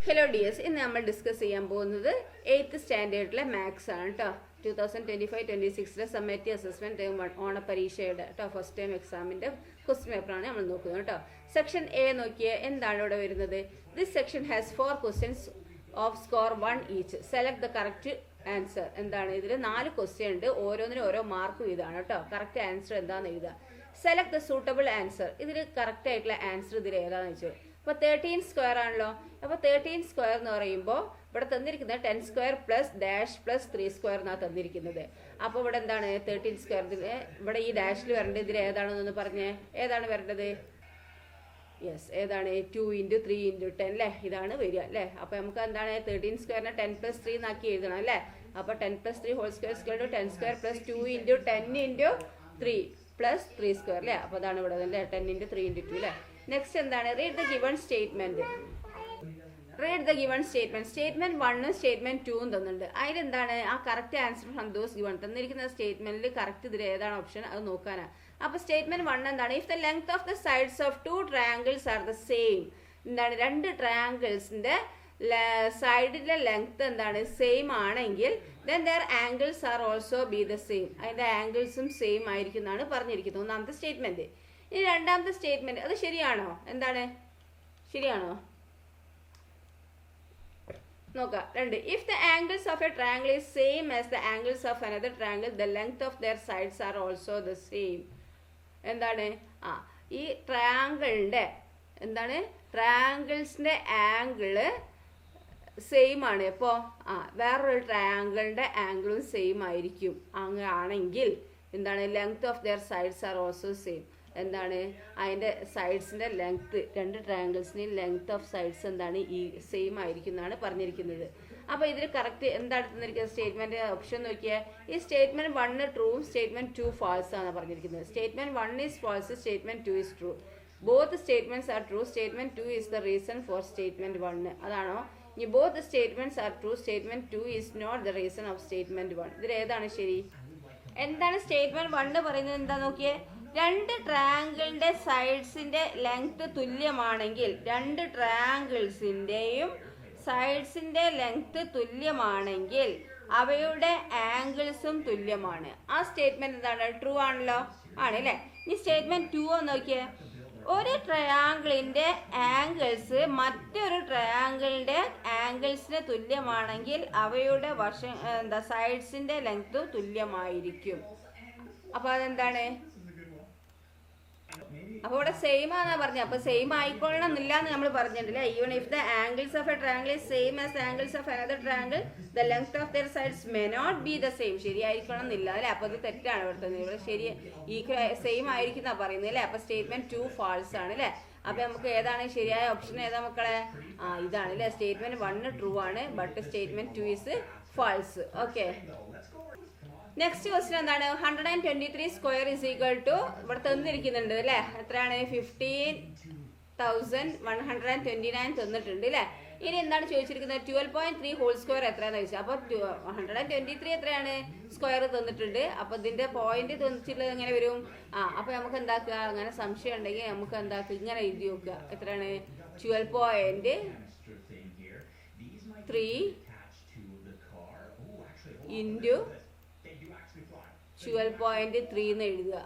Hello dears, ഇന്ന് നമ്മൾ discuss ചെയ്യാൻ പോകുന്നത് 8th സ്റ്റാൻഡേർഡിലെ മാത്സ് ആണ് കേട്ടോ. 2025-26 സമ്മേറ്റീവ് അസസ്മെന്റ് ടേം 1 ഓണപരീക്ഷയുടെ കേട്ടോ ഫസ്റ്റ് ടൈം എക്സാമിന്റെ ക്വസ്റ്റ്യൻ പേപ്പറാണ് നമ്മൾ നോക്കുന്നത് കേട്ടോ. സെക്ഷൻ എ നോക്കിയേ, എന്താണ് ഇവിടെ വരുന്നത്? This section has 4 questions of score 1 each. Select the correct answer. എന്താണ് ഇതിൽ 4 ക്വസ്റ്റ്യൻ ഉണ്ട്, ഓരോന്നിനും ഓരോ മാർക്ക് വീതമാണ് കേട്ടോ. കറക്റ്റ് ആൻസർ എന്താണെന്ന് എഴുതുക. Select the suitable answer. ഇതിൽ കറക്റ്റ് ആയിട്ടുള്ള ആൻസർ ഇതിൽ ഏതാണെന്ന് വെച്ചാൽ ഇപ്പോൾ 13 സ്ക്വയർ ആണല്ലോ. അപ്പോൾ 13 സ്ക്വയർ എന്ന് പറയുമ്പോൾ ഇവിടെ തന്നിരിക്കുന്നത് 10 square plus dash plus 3 square എന്നാണ് തന്നിരിക്കുന്നത്. അപ്പോൾ ഇവിടെ എന്താണ് 13 സ്ക്വയർ? ഇവിടെ ഈ ഡാഷിൽ വരേണ്ടത് ഇതിൽ ഏതാണെന്നൊന്ന് പറഞ്ഞേ, ഏതാണ് വരേണ്ടത്? യെസ്, ഏതാണ്? 2 × 3 × 10 അല്ലേ, ഇതാണ് വരിക അല്ലേ. അപ്പോൾ നമുക്ക് എന്താണ് 13 സ്ക്വയറിനെ 10 + 3 എന്നാക്കി എഴുതണം അല്ലേ. അപ്പോൾ 10 + 3 whole square square 10 square plus 2 × 10 × 3 plus 3 square അല്ലേ. അപ്പോൾ അതാണ് ഇവിടെ അല്ലേ 10 × 3 × 2 അല്ലേ. നെക്സ്റ്റ് എന്താണ്? Read the given statement. Read the given statement. Statement 1 statement 2 തന്നിട്ടുണ്ട്. അതിലെന്താണ് ആ correct answer from those given. തന്നിരിക്കുന്ന സ്റ്റേറ്റ്മെന്റിൽ കറക്റ്റ് ഇതിൽ ഏതാണ് ഓപ്ഷൻ അത് നോക്കാനാണ്. അപ്പോൾ സ്റ്റേറ്റ്മെന്റ് 1 എന്താണ്? If the length of the sides of 2 triangles are the same. എന്താണ്? 2 ട്രയാങ്കിൾസിന്റെ സൈഡിലെ ലെങ്ത് എന്താണ് സെയിം ആണെങ്കിൽ then their angles are also be the same. അതിന്റെ ആംഗിൾസും സെയിം ആയിരിക്കും എന്നാണ് പറഞ്ഞിരിക്കുന്നത് ഒന്നാമത്തെ സ്റ്റേറ്റ്മെന്റ്. ഇനി രണ്ടാമത്തെ സ്റ്റേറ്റ്മെന്റ് അത് ശരിയാണോ? എന്താണ് ശരിയാണോ നോക്കാം. 2 if the angles of a triangle is same as the angles of another triangle the length of their sides are also the same. എന്താണ് ഈ ട്രയാങ്കിളിന്റെ എന്താണ് ട്രയാങ്കിൾസിന്റെ ആംഗിള് സെയിം ആണ്. ഇപ്പോൾ വേറൊരു ട്രയാങ്കിളിന്റെ ആംഗിളും സെയിം ആയിരിക്കും. അങ്ങനെ ആണെങ്കിൽ എന്താണ് length of their sides are also same. എന്താണ് അതിൻ്റെ സൈഡ്സിൻ്റെ ലെങ്ത്ത്, 2 ട്രയാങ്കിൾസിൻ്റെയും ലെങ്ത് ഓഫ് സൈഡ്സ് എന്താണ് ഈ സെയിം ആയിരിക്കും എന്നാണ് പറഞ്ഞിരിക്കുന്നത്. അപ്പോൾ ഇതിൽ കറക്റ്റ് എന്താണ് തന്നിരിക്കുന്നത് സ്റ്റേറ്റ്മെൻറ്റ് ഓപ്ഷൻ നോക്കിയാൽ ഈ സ്റ്റേറ്റ്മെൻറ്റ് 1 ട്രൂവും സ്റ്റേറ്റ്മെൻറ്റ് 2 ഫാൾസ് ആണ് പറഞ്ഞിരിക്കുന്നത്. Statement 1 is false, statement 2 is true. Both statements are true. Statement 2 is the reason for statement 1. അതാണോ? ഇനി both statements are true, statement 2 is not the reason of statement 1. ഇതിൽ ഏതാണ് ശരി? എന്താണ് സ്റ്റേറ്റ്മെൻറ്റ് 1 പറയുന്നത്? എന്താ നോക്കിയേ, 2 ട്രയാങ്കിളിന്റെ സൈഡ്സിന്റെ ലെങ്ത് തുല്യമാണെങ്കിൽ 2 ട്രയാങ്കിൾസിന്റെയും സൈഡ്സിന്റെ ലെങ്ത് തുല്യമാണെങ്കിൽ അവയുടെ ആംഗിൾസും തുല്യമാണ്. ആ സ്റ്റേറ്റ്മെന്റ് എന്താണ്? ട്രൂ ആണല്ലോ, ആണല്ലേ. ഇനി സ്റ്റേറ്റ്മെന്റ് 2 നോക്കിയേ, ഒരു ട്രയാങ്കിളിന്റെ ആംഗിൾസ് മറ്റൊരു ട്രയാങ്കിളിന്റെ ആംഗിൾസിന് തുല്യമാണെങ്കിൽ അവയുടെ സൈഡ്സിന്റെ ലെങ്ത്തും തുല്യമായിരിക്കും. അപ്പൊ അതെന്താണ്? അപ്പോൾ ഇവിടെ സെയിം ആണെന്നാ പറഞ്ഞത്. അപ്പോൾ സെയിം ആയിക്കൊള്ളണം എന്നില്ല എന്ന് നമ്മൾ പറഞ്ഞിട്ടില്ല. Even if the angles of a triangle is same as angles of another triangle the length of their sides may not be the same. ശരിയായിരിക്കണം എന്നില്ല അല്ലേ. അപ്പോൾ അത് തെറ്റാണ് ഇവിടുത്തെ. ഇവിടെ ശരി സെയിം ആയിരിക്കും എന്നാണ് പറയുന്നത് അല്ലേ. അപ്പോൾ സ്റ്റേറ്റ്മെന്റ് 2 ഫാൾസ് ആണ് അല്ലേ. അപ്പോൾ നമുക്ക് ഏതാണ് ശരിയായ ഓപ്ഷൻ? ഏതാ മക്കളെ? ഇതാണ് അല്ലേ. സ്റ്റേറ്റ്മെന്റ് 1 ട്രൂ ആണ്, but statement 2 is false. Okay. Next question എന്താണ്? 123 സ്ക്വയർ ഇസ് ഈക്വൽ ടു ഇവിടെ തന്നിരിക്കുന്നുണ്ട് അല്ലേ. എത്രയാണ്? 15,129 തന്നിട്ടുണ്ട് അല്ലേ. ഇനി എന്താണ് ചോദിച്ചിരിക്കുന്നത്? 12.3 ഹോൾ സ്ക്വയർ എത്രയാണെന്ന് ചോദിച്ചാൽ. അപ്പോൾ 123 എത്രയാണ് സ്ക്വയർ തന്നിട്ടുണ്ട്. അപ്പോൾ ഇതിന്റെ പോയിന്റ് തന്നിട്ടുള്ളത് എങ്ങനെ വരും? അപ്പോൾ നമുക്ക് എന്താക്കുക, അങ്ങനെ സംശയം ഉണ്ടെങ്കിൽ നമുക്ക് എന്താക്കുക, ഇങ്ങനെ എഴുതി നോക്കുക. എത്രയാണ്? 12.3 ഇൻറ്റു 12.3 എന്ന് എഴുതുക.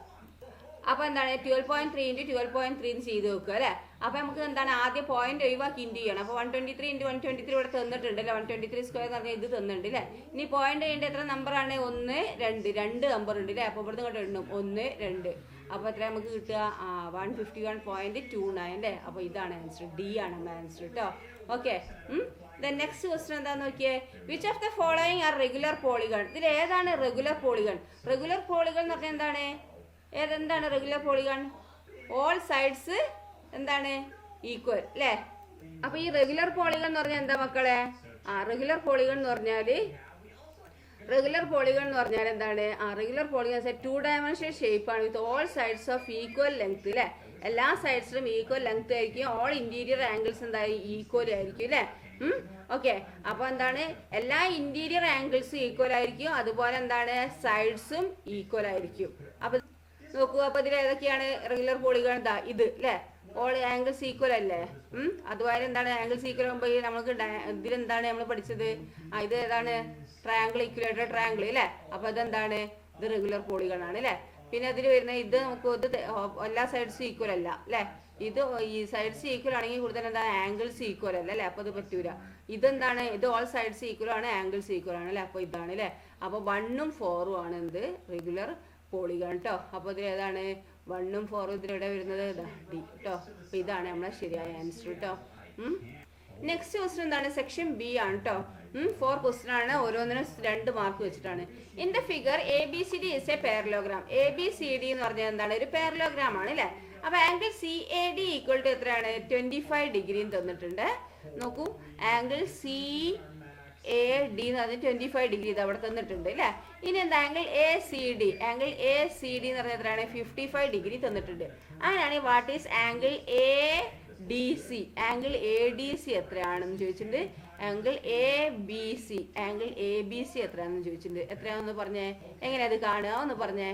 അപ്പോൾ എന്താണ് 12.3 × 12.3 ചെയ്ത് നോക്കുക അല്ലേ. അപ്പോൾ നമുക്ക് എന്താണ് ആദ്യം പോയിന്റ് ഒഴിവാക്കി ഇൻറ്റു ചെയ്യണം. അപ്പോൾ 123 × 123 ഇവിടെ തന്നിട്ടുണ്ട് അല്ലേ. 123 സ്ക്വയർ എന്ന് പറഞ്ഞാൽ ഇത് തന്നിട്ടുണ്ട് അല്ലേ. ഇനി പോയിന്റ് ചെയ്യേണ്ട എത്ര നമ്പറാണ്? 1 2 നമ്പർ ഉണ്ട് അല്ലേ. അപ്പോൾ ഇവിടുന്ന് ഇങ്ങോട്ട് എണ്ണും 1 2. അപ്പോൾ എത്ര നമുക്ക് കിട്ടുക? 151.29 അല്ലേ. അപ്പോൾ ഇതാണ് ആൻസർ, ഡി ആണ് ആൻസർ കേട്ടോ. ഓക്കെ. നെക്സ്റ്റ് ക്വസ്റ്റ്യൻ എന്താന്ന് നോക്കിയേ, which of the following are regular polygon. ഇതിൽ ഏതാണ് റെഗുലർ പോളിഗൺ? റെഗുലർ പോളിഗൺ എന്ന് പറഞ്ഞാൽ എന്താണ്? ഏതെന്താണ് റെഗുലർ പോളിഗൺ? ഓൾ സൈഡ്സ് എന്താണ് ഈക്വൽ അല്ലേ. അപ്പൊ ഈ റെഗുലർ പോളിഗൺ എന്ന് പറഞ്ഞാൽ എന്താ മക്കളെ? റെഗുലർ പോളിഗൺ എന്ന് പറഞ്ഞാൽ എന്താണ്? റെഗുലർ പോളിഗൺ 2 ഡയമെൻഷണൽ ഷേപ്പ് ആണ് with all sides of equal length അല്ലേ. എല്ലാ സൈഡ്സിലും ഈക്വൽ ലെങ്ത് ആയിരിക്കും. ഓൾ ഇന്റീരിയർ ആംഗിൾസ് എന്തായി ഈക്വൽ ആയിരിക്കും അല്ലേ. ഓക്കെ. അപ്പോൾ എന്താണ് എല്ലാ ഇന്റീരിയർ ആംഗിൾസും ഈക്വൽ ആയിരിക്കും. അതുപോലെ എന്താണ് സൈഡ്സും ഈക്വൽ ആയിരിക്കും. അപ്പൊ നോക്കൂ, അപ്പോൾ ഇതിൽ ഏതൊക്കെയാണ് റെഗുലർ പോളിഗൺ? ഇത് അല്ലേ. ഓൾ ആംഗിൾസ് ഈക്വൽ അല്ലേ? അതുപോലെ എന്താണ് ആംഗിൾസ് ഈക്വൽ ആകുമ്പോൾ നമുക്ക് ഇതിലെന്താണ് നമ്മൾ പഠിച്ചത്? ഇത് ഏതാണ്? ട്രയാങ്കിൾ, ഈക്വലേറ്റഡ് ട്രയാങ്കിൾ അല്ലേ? അപ്പോൾ ഇതെന്താണ്? ഇത് റെഗുലർ പോളിഗൺ ആണ് അല്ലേ? പിന്നെ അതിൽ വരുന്ന ഇത് നമുക്ക് ഇത് എല്ലാ സൈഡ്സും ഈക്വൽ അല്ല അല്ലേ? ഇത് ഈ സൈഡ്സ് ഈക്വൽ ആണെങ്കിൽ കൂടുതൽ എന്താണ്? ആംഗിൾസ് ഈക്വൽ അല്ല അല്ലേ? അപ്പോൾ ഇത് പറ്റൂല. ഇതെന്താണ്? ഇത് ഓൾ സൈഡ്സ് ഈക്വൽ ആണ്, ആംഗിൾസ് ഈക്വൽ ആണ് അല്ലേ? അപ്പോൾ ഇതാണ് അല്ലേ? അപ്പോൾ 1ഉം 4ഉം ആണ് എന്ത്? റെഗുലർ പോളിഗൺ കേട്ടോ. അപ്പോൾ ഇതിൽ ഏതാണ്? 1ഉം 4ഉം ഇതിലെവിടെ വരുന്നത്? ഡി കേട്ടോ. അപ്പോൾ ഇതാണ് നമ്മളെ ശരിയായ ആൻസർ കേട്ടോ. നെക്സ്റ്റ് ക്വസ്റ്റ്യൻ എന്താണ്? സെക്ഷൻ ബി ആണ് കേട്ടോ. 4 ക്വസ്റ്റ്യൻ ആണ്, ഓരോന്നിനും 2 മാർക്ക് വെച്ചിട്ടാണ്. In the figure A B C D is a parallelogram. A B C D എന്ന് പറഞ്ഞാൽ എന്താണ്? ഒരു പാരലോഗ്രാം ആണ് അല്ലേ? അപ്പൊ angle C A D equal to എത്രയാണ്? 25 ഡിഗ്രി തന്നിട്ടുണ്ട്. നോക്കൂ, ആംഗിൾ സി എ ഡി എന്ന് പറഞ്ഞാൽ 25 ഡിഗ്രി ഇത് അവിടെ തന്നിട്ടുണ്ട് അല്ലേ? ഇനി എന്താ? Angle A C D. Angle A C D എന്ന് പറഞ്ഞാൽ എത്രയാണ്? 55 ഡിഗ്രി തന്നിട്ടുണ്ട്. അങ്ങനെയാണെങ്കിൽ what is angle A D C? Angle A D C എത്രയാണെന്ന് ചോദിച്ചിട്ടുണ്ട്. Angle A B C, angle A B C എത്രയാണെന്ന് ചോദിച്ചിട്ടുണ്ട്. എത്രയാണെന്ന് പറഞ്ഞേ? എങ്ങനെയാ അത് കാണുക ഒന്ന് പറഞ്ഞേ.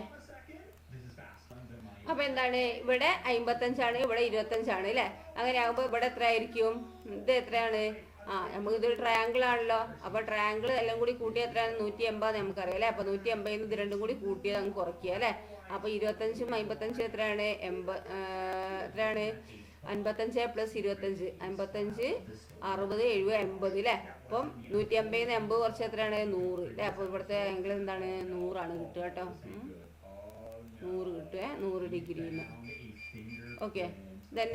അപ്പൊ എന്താണ്? ഇവിടെ 55ആണ്, ഇവിടെ 25 ആണ് അല്ലേ? അങ്ങനെ ആകുമ്പോൾ ഇവിടെ എത്ര ആയിരിക്കും? ഇത് എത്രയാണ്? നമുക്ക് ഇതൊരു ട്രയാങ്കിൾ ആണല്ലോ. അപ്പൊ ട്രയാങ്കിൾ എല്ലാം കൂടി കൂട്ടി എത്രയാണ്? 180 നമുക്കറിയാം അല്ലേ? അപ്പൊ 180 ഇത് രണ്ടും കൂടി കൂട്ടിയത് അങ്ങ് കുറയ്ക്കുക അല്ലേ? അപ്പൊ 25ഉം 55 എത്രയാണ്? എത്രയാണ്? 55 പ്ലസ് 25, 55, 60, 70, 80 അല്ലേ? അപ്പം 180 80 കുറച്ച് എത്രയാണ്? 100 അല്ലേ? അപ്പൊ ഇവിടുത്തെ ആംഗിൾ എന്താണ്? 100 ആണ് കിട്ടുക കേട്ടോ. 100 കിട്ടുക, 100 ഡിഗ്രിന്ന്. Okay.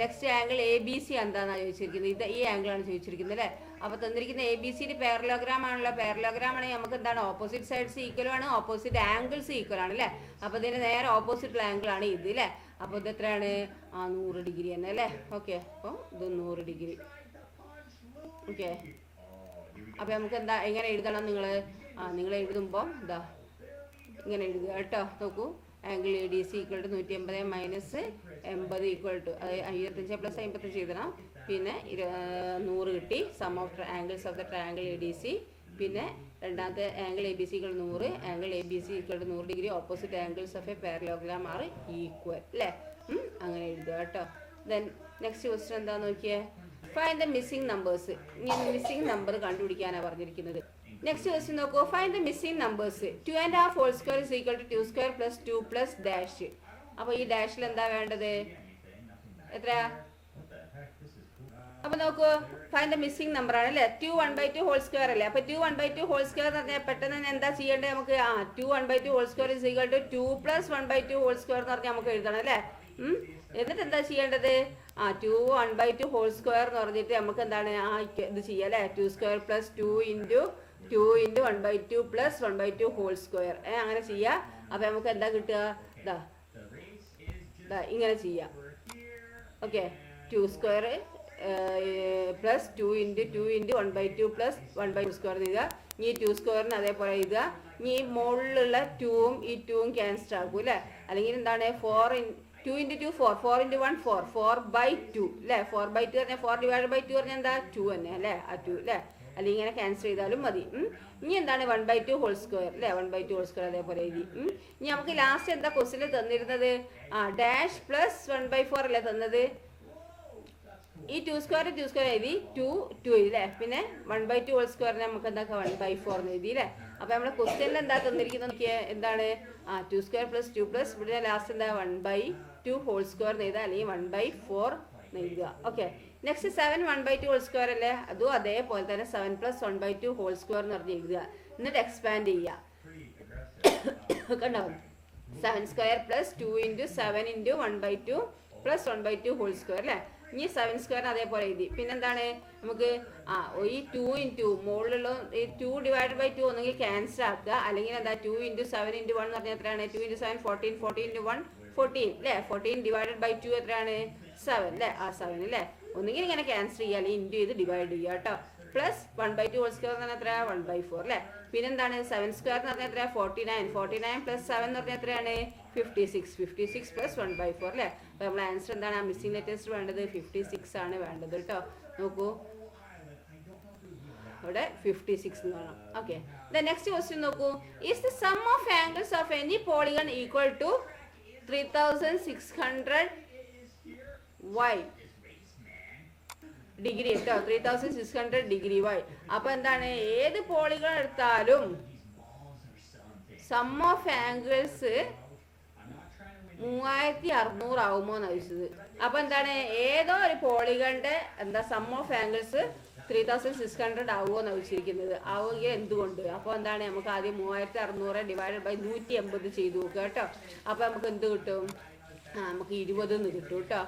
Next angle A B C എന്താണെന്നാണ് ചോദിച്ചിരിക്കുന്നത്. ഇത് ഈ ആംഗിൾ ആണ് ചോദിച്ചിരിക്കുന്നത് അല്ലേ? അപ്പൊ തന്നിരിക്കുന്ന എ ബി സിയുടെ പാരലോഗ്രാം ആണല്ലോ. പാരലോഗ്രാം ആണെങ്കിൽ നമുക്ക് എന്താണ്? ഓപ്പോസിറ്റ് സൈഡ്സ് ഈക്വൽ ആണ്, ഓപ്പോസിറ്റ് ആംഗിൾസ് ഈക്വൽ ആണ് അല്ലേ? അപ്പൊ ഇതിന്റെ നേരെ ഓപ്പോസിറ്റ് ആംഗിൾ ആണ് ഇത് അല്ലേ? അപ്പൊ ഇത് എത്രയാണ്? 100 ഡിഗ്രി തന്നെ അല്ലേ? ഓക്കെ. അപ്പോൾ ഇത് 100 ഡിഗ്രി. ഓക്കെ. അപ്പൊ നമുക്ക് എന്താ എങ്ങനെ എഴുതണം? നിങ്ങൾ എഴുതുമ്പോൾ ഇതാ ഇങ്ങനെ എഴുതുക കേട്ടോ. നോക്കൂ, angle A D C equal to 180 minus 80 equal to 25 plus 55 എഴുതണം. പിന്നെ 100 കിട്ടി. Sum of angles of the triangle A D C. പിന്നെ രണ്ടാമത്തെ angle A B C equal 100, angle A B C equal to 100 degree. Opposite angles of a parallelogram are equal അല്ലേ? അങ്ങനെ എഴുതുക കേട്ടോ. Then next question എന്താന്ന് നോക്കിയേ. Find the missing numbers. ഇനി missing number കണ്ടുപിടിക്കാനാണ് പറഞ്ഞിരിക്കുന്നത്. നെക്സ്റ്റ് ക്വസ്റ്റ്യൻ നോക്കൂ. Find the missing numbers. 2.5 whole square is equal to 2 square plus 2 plus dash. അപ്പോൾ ഈ ഡാഷിൽ എന്താ വേണ്ടത്? എത്ര? അപ്പൊ നോക്കൂ, ഫൈൻഡ് ദ മിസ്സിംഗ് നമ്പർ ആണ് അല്ലേ? 2 1/2 ഹോൾ സ്ക്വയർ അല്ലേ? അപ്പൊ 2 1/2 ഹോൾ സ്ക്വയർ എന്ന് പറഞ്ഞാൽ പെട്ടെന്ന് തന്നെ എന്താ ചെയ്യേണ്ടത് നമുക്ക്? 2 1/2 whole square is equal to 2 plus 1/2 whole square എന്ന് പറഞ്ഞാൽ നമുക്ക് എഴുതണം അല്ലേ? എന്നിട്ട് എന്താ ചെയ്യേണ്ടത്? 2 1/2 ഹോൾ സ്ക്വയർ എന്ന് പറഞ്ഞിട്ട് നമുക്ക് എന്താണ് ഇത് ചെയ്യാം അല്ലേ? 2 square plus 2 into 1/2 plus 1/2 whole square അങ്ങനെ ചെയ്യാം. അപ്പൊ നമുക്ക് എന്താ കിട്ടുക? ഇങ്ങനെ ചെയ്യാം. Okay. 2 square plus 2 into 1/2 plus 1/2 square എഴുതുക. ഈ 2 സ്ക്വയറിന് അതേപോലെ എഴുതുക. ഈ മുകളിലുള്ള 2ഉം ഈ 2ഉം ക്യാൻസൽ ആക്കും അല്ലേ? അല്ലെങ്കിൽ എന്താണ്? 2 ഇൻറ്റു 2 4, 4 ഇൻറ്റു 1 4, 4/2 അല്ലേ? 4/2 പറഞ്ഞാൽ 4 ഡിവൈഡ് ബൈ 2 പറഞ്ഞാൽ എന്താ? 2 തന്നെ അല്ലേ? 2 അല്ലേ? അല്ലെങ്കിൽ ഇങ്ങനെ ക്യാൻസൽ ചെയ്താലും മതി. ഇനി എന്താണ്? 1/2 ഹോൾ സ്ക്വയർ അല്ലേ? 1/2 ഹോൾ സ്ക്വയർ അതേപോലെ എഴുതി. ഇനി നമുക്ക് ലാസ്റ്റ് എന്താ ക്വസ്റ്റ്യൻ തന്നിരുന്നത്? ഡാഷ് പ്ലസ് 1/4 അല്ലേ തന്നത്? ഈ 2 സ്ക്വയർ എഴുതി 2 അല്ലേ? പിന്നെ 1/2 ഹോൾ സ്ക്വയറിന് നമുക്ക് എന്താക്കാം? 1/4 എഴുതി അല്ലേ? അപ്പൊ നമ്മുടെ ക്വസ്റ്റ്യനിൽ എന്താ തന്നിരിക്കുന്നത് നോക്കിയാൽ എന്താണ്? 2 സ്ക്വയർ പ്ലസ് 2 പ്ലസ് ഇവിടെ ലാസ്റ്റ് എന്താ? 1/2 ഹോൾ സ്ക്വയർ എഴുതുക, അല്ലെങ്കിൽ 1/4 എഴുതുക. ഓക്കെ. നെക്സ്റ്റ് 7 1/2 ഹോൾ സ്ക്വയർ അല്ലേ? അതും അതേപോലെ തന്നെ 7 പ്ലസ് 1/2 ഹോൾ സ്ക്വയർ എന്ന് പറഞ്ഞ് എഴുതുക. എന്നിട്ട് എക്സ്പാൻഡ് ചെയ്യുക. കണ്ടോ? 7 square plus 2 into 7 into 1/2 plus 1/2 whole square അല്ലേ? ഇനി 7 സ്ക്വയറിന് അതേപോലെ എഴുതി. പിന്നെന്താണ് നമുക്ക്? ഈ 2 ഇൻറ്റു മുകളിലുള്ള ഈ 2 ഡിവൈഡ് ബൈ 2 ഒന്നെങ്കിൽ ക്യാൻസൽ ആക്കുക, അല്ലെങ്കിൽ എന്താ? 2 ഇൻറ്റു 7 ഇൻറ്റു 1 എന്ന് പറഞ്ഞാൽ എത്രയാണ്? 2 ഇൻറ്റു 7 14, 14 ഇൻറ്റു 1 14 അല്ലേ? 14 ഡിവൈഡഡ് ബൈ 2 എത്രയാണ്? 7 അല്ലേ? 7 അല്ലേ? ഒന്നുകിൽ ഇങ്ങനെ ക്യാൻസൽ ചെയ്യുക, അല്ലെങ്കിൽ ഇൻറ്റു ചെയ്ത് ഡിവൈഡ് ചെയ്യുക കേട്ടോ. പ്ലസ് 1/2 ഹോൾ സ്ക്വയർ എന്ന് പറഞ്ഞാൽ എത്ര? 1/4 അല്ലേ? പിന്നെന്താണ്? 7 സ്ക്വയർ എന്ന് പറഞ്ഞാൽ എത്ര? 49 പ്ലസ് 7 എന്ന് പറഞ്ഞാൽ എത്രയാണ്? 56 പ്ലസ് 1/4 അല്ലേ? അപ്പോൾ നമ്മൾ ആൻസർ എന്താണ്? മിസ്സിംഗ് ലെറ്റേഴ്സ് വേണ്ടത് 56 ആണ് വേണ്ടത് കേട്ടോ. നോക്കൂ, ഇവിടെ 56 എന്ന് വേണം. ഓക്കെ. ദ നെക്സ്റ്റ് ക്വസ്റ്റ്യൻ നോക്കൂ. Is the sum of angles of any polygon equal to 3600, why degree കേട്ടോ, 3600 ഡിഗ്രി വൈ. അപ്പൊ എന്താണ്, ഏത് പോളിഗൺ എടുത്താലും സം ഓഫ് ആംഗിൾസ് 3600 ആവുമോ എന്ന് ചോദിച്ചത്. അപ്പൊ എന്താണ്, ഏതോ ഒരു പോളിഗണിന്റെ എന്താ സം ഓഫ് ആംഗിൾസ് 3600 ആവുമോ എന്ന് ചോദിച്ചിരിക്കുന്നത്. ആവുകയോ എന്തുകൊണ്ട്? അപ്പോൾ എന്താണ്, നമുക്ക് ആദ്യം 3600 ഡിവൈഡഡ് ബൈ 180 ചെയ്ത് നോക്കുക കേട്ടോ. അപ്പൊ നമുക്ക് എന്ത് കിട്ടും? നമുക്ക് 20 കിട്ടും കേട്ടോ.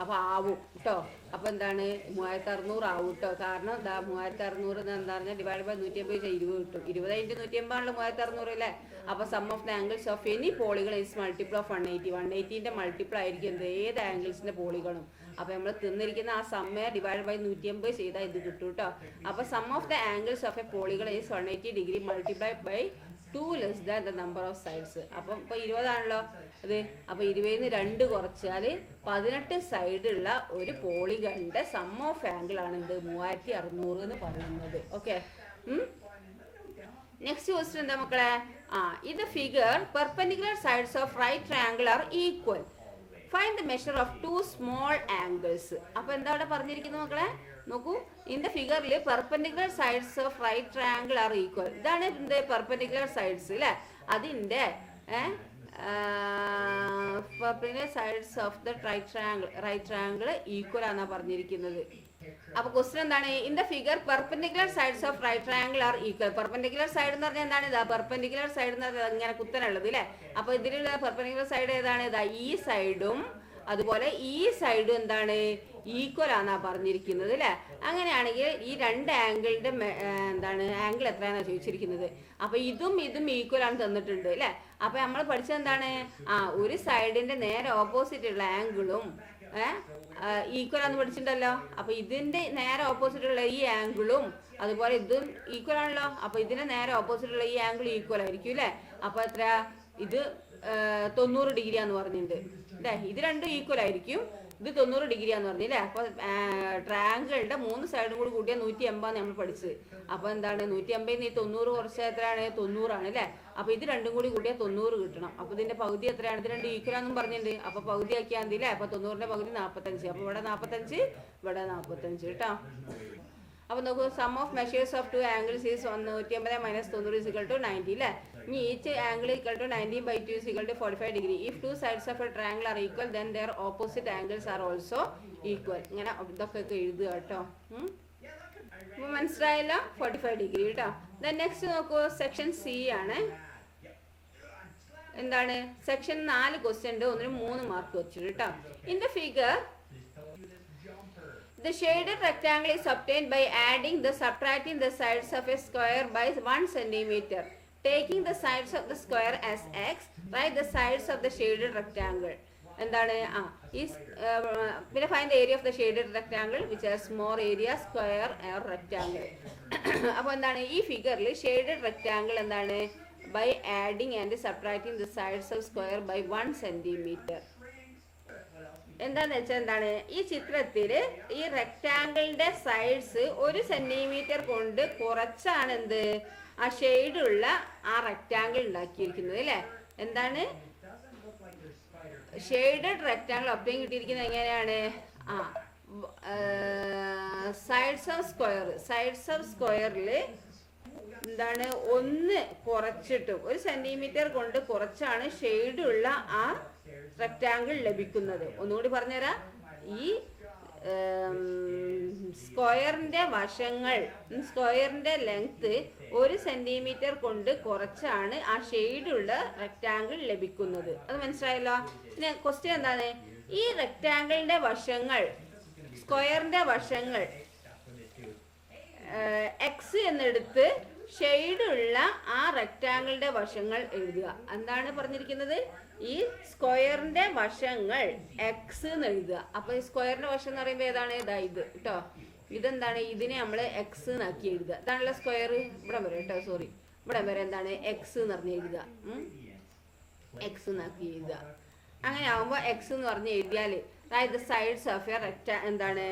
അപ്പൊ ആവും കേട്ടോ. അപ്പൊ എന്താണ്, 3600 ആവും കേട്ടോ. കാരണം എന്താ, 3600 എന്താ പറഞ്ഞാൽ ഡിവൈഡ് ബൈ 180 20 കിട്ടും. 20 × 180 ആണല്ലോ 3600 അല്ലേ. അപ്പൊ sum of the angles of any polygon is multiple of 180. 180ന്റെ മൾട്ടിപ്പിൾ ആയിരിക്കും എന്ത്, ഏത് ആംഗിൾസിന്റെ പോളിഗണും. അപ്പൊ നമ്മൾ തിന്നിരിക്കുന്ന ആ സമ്മ ഡിവൈഡ് ബൈ 180 ചെയ്താൽ ഇത് കിട്ടും കേട്ടോ. അപ്പൊ sum of the angles of a polygon is 180 degree multiply by 2 less than the number of sides. അപ്പം ഇപ്പൊ 20 ആണല്ലോ അത്. അപ്പൊ 20ന്ന് 2 കുറച്ചാൽ 18 സൈഡുള്ള ഒരു പോളിഗണിന്റെ സം ഓഫ് ആംഗിൾ ആണ് ഇത് 3600 എന്ന് പറയുന്നത്. ഓക്കെ. നെക്സ്റ്റ് ക്വസ്റ്റ്യൻ എന്താ മക്കളെ? ഇത് figure perpendicular sides of right triangle are equal. Find the measure of 2 small angles. അപ്പൊ എന്താ അവിടെ പറഞ്ഞിരിക്കുന്നത് മക്കളെ? നോക്കൂ, ഇൻ ദ ഫിഗറിൽ perpendicular sides of right triangle are equal. ഇതാണ് ഇതിന്റെ പെർപെൻഡിക്കുലർ സൈഡ്സ് അല്ലേ. അതിന്റെ perpendicular sides of the right triangle equal ആണെന്നാ പറഞ്ഞിരിക്കുന്നത്. അപ്പൊ ക്വസ്റ്റ്യൻ എന്താണ്? In the figure perpendicular sides of right triangle are equal. Perpendicular side എന്ന് പറഞ്ഞാൽ എന്താണ്? ഇതാ പെർപെൻഡിക്കുലർ സൈഡ് എന്ന് പറഞ്ഞാൽ ഇങ്ങനെ കുത്തനുള്ളത് അല്ലേ. അപ്പൊ ഇതിലുള്ള പെർപെൻഡിക്കുലർ സൈഡ് ഏതാണ്? ഇതാ ഈ സൈഡും അതുപോലെ ഈ സൈഡും എന്താണ്, ഈക്വൽ ആണെന്നാ പറഞ്ഞിരിക്കുന്നത് അല്ലെ. അങ്ങനെയാണെങ്കിൽ ഈ രണ്ട് ആംഗിളിന്റെ എന്താണ് ആംഗിൾ എത്രയാണെന്നാ ചോദിച്ചിരിക്കുന്നത്. അപ്പൊ ഇതും ഈക്വൽ ആണ് തന്നിട്ടുണ്ട് അല്ലെ. അപ്പൊ നമ്മൾ പഠിച്ചത് എന്താണ്, ഒരു സൈഡിന്റെ നേരെ ഓപ്പോസിറ്റ് ഉള്ള ആംഗിളും ഈക്വൽ ആണെന്ന് പഠിച്ചിട്ടുണ്ടല്ലോ. അപ്പൊ ഇതിന്റെ നേരെ ഓപ്പോസിറ്റ് ഉള്ള ഈ ആംഗിളും അതുപോലെ ഇതും ഈക്വൽ ആണല്ലോ. അപ്പൊ ഇതിന്റെ നേരെ ഓപ്പോസിറ്റ് ഉള്ള ഈ ആംഗിൾ ഈക്വൽ ആയിരിക്കും അല്ലെ. അപ്പൊ എത്ര, ഇത് 90 ഡിഗ്രി ആന്ന് പറഞ്ഞിട്ടുണ്ട് അല്ലേ. ഇത് രണ്ടും ഈക്വൽ ആയിരിക്കും. ഇത് 90 ഡിഗ്രി ആന്ന് പറഞ്ഞില്ലേ. അപ്പൊ ട്രയാങ്കിളുടെ 3 സൈഡും കൂടി കൂട്ടിയാൽ 180 നമ്മൾ പഠിച്ചത്. അപ്പൊ എന്താണ്, 180 ഈ 90 കുറച്ച് എത്രയാണ്? 90 ആണ് അല്ലെ. അപ്പൊ ഇത് രണ്ടും കൂടി കൂട്ടിയാൽ 90 കിട്ടണം. അപ്പൊ ഇതിന്റെ പകുതി എത്രയാണ്? ഇത് രണ്ടും ഈക്വൽ ആണെന്നും പറഞ്ഞിട്ടുണ്ട്. അപ്പൊ പകുതി ആക്കിയാൽ മതി അല്ലെ. അപ്പൊ 90ന്റെ പകുതി 45. അപ്പൊ ഇവിടെ 45, ഇവിടെ 45 കേട്ടോ. അപ്പൊ നോക്കൂ, sum of measures of 2 angles is 180 minus 90 is equal to 90 അല്ലേ. ഇനി each angle equal to 90 by 2 is equal to 45 degree. If 2 sides of a triangle are equal then their opposite angles are also equal. ഇങ്ങനെ ഇതൊക്കെ എഴുതുക കേട്ടോ. മനസ്സിലായല്ലോ? 45 degree കേട്ടോ. Then next നോക്കൂ, section C ആണ്. എന്താണ്, സെക്ഷൻ 4 ക്വസ്റ്റ്യൻ ഉണ്ട്. ഒന്നിന് 3 മാർക്ക് വെച്ചിട്ട് കേട്ടോ. In the figure the shaded rectangle is obtained by adding the subtracting the sides of a square by 1 centimeter. Taking the sides of the square as x, write the sides of the shaded rectangle. എന്താണ്, പിന്നെ find the area of the shaded rectangle which has more area, square or rectangle. അപ്പോൾ എന്താണ്, ഈ ഫിഗറിൽ shaded rectangle എന്താണ്, by adding and subtracting the sides of square by 1 centimeter. എന്താന്ന് വെച്ചാൽ എന്താണ്, ഈ ചിത്രത്തിൽ ഈ റെക്ടാങ്കിളിന്റെ സൈഡ്സ് 1 സെന്റിമീറ്റർ കൊണ്ട് കുറച്ചാണ് എന്ത്, ആ ഷെയ്ഡുള്ള ആ റെക്ടാങ്കിൾ ഉണ്ടാക്കിയിരിക്കുന്നത് അല്ലേ. എന്താണ്, ഷെയ്ഡഡ് റെക്ടാങ്കിൾ ഒപ്പം കിട്ടിയിരിക്കുന്നത് എങ്ങനെയാണ്, സൈഡ്സ് ഓഫ് സ്ക്വയറിൽ എന്താണ് 1 കുറച്ചിട്ടും 1 സെന്റിമീറ്റർ കൊണ്ട് കുറച്ചാണ് ഷെയ്ഡുള്ള ആ റെക്ടാങ്കിൾ ലഭിക്കുന്നത്. ഒന്നുകൂടി പറഞ്ഞുതരാം. ഈ സ്ക്വയറിന്റെ വശങ്ങൾ, സ്ക്വയറിന്റെ ലെങ്ത് 1 സെന്റിമീറ്റർ കൊണ്ട് കുറച്ചാണ് ആ ഷെയ്ഡുള്ള റെക്ടാങ്കിൾ ലഭിക്കുന്നത്. അത് മനസ്സിലായല്ലോ. പിന്നെ ക്വസ്റ്റ്യൻ എന്താണ്, ഈ റെക്ടാങ്കിളിന്റെ വശങ്ങൾ, സ്ക്വയറിന്റെ വശങ്ങൾ എക്സ് എന്നെടുത്ത് ഷെയ്ഡുള്ള ആ റെക്ടാങ്കിളിന്റെ വശങ്ങൾ എഴുതുക. എന്താണ് പറഞ്ഞിരിക്കുന്നത്, ഈ സ്ക്വയറിന്റെ വശങ്ങൾ എക്സ് എന്ന് എഴുതുക. അപ്പൊ ഈ സ്ക്വയറിന്റെ വശം എന്ന് പറയുമ്പോൾ ഏതാണ്, ഇതാ ഇത് കേട്ടോ. ഇതെന്താണ്, ഇതിനെ നമ്മൾ എക്സ് എന്നാക്കി എഴുതുക. ഇതാണല്ലോ സ്ക്വയർ. ഇവിടെ വരെ കേട്ടോ, സോറി, ഇവിടെ വരെ എന്താണ് എക്സ് എന്ന് പറഞ്ഞ് എഴുതുക. എക്സ് എന്നാക്കി എഴുതുക. അങ്ങനെ ആവുമ്പോൾ എക്സ് എന്ന് പറഞ്ഞ് എഴുതിയാൽ അതായത് സൈഡ്സ് ഓഫ് എ എന്താണ്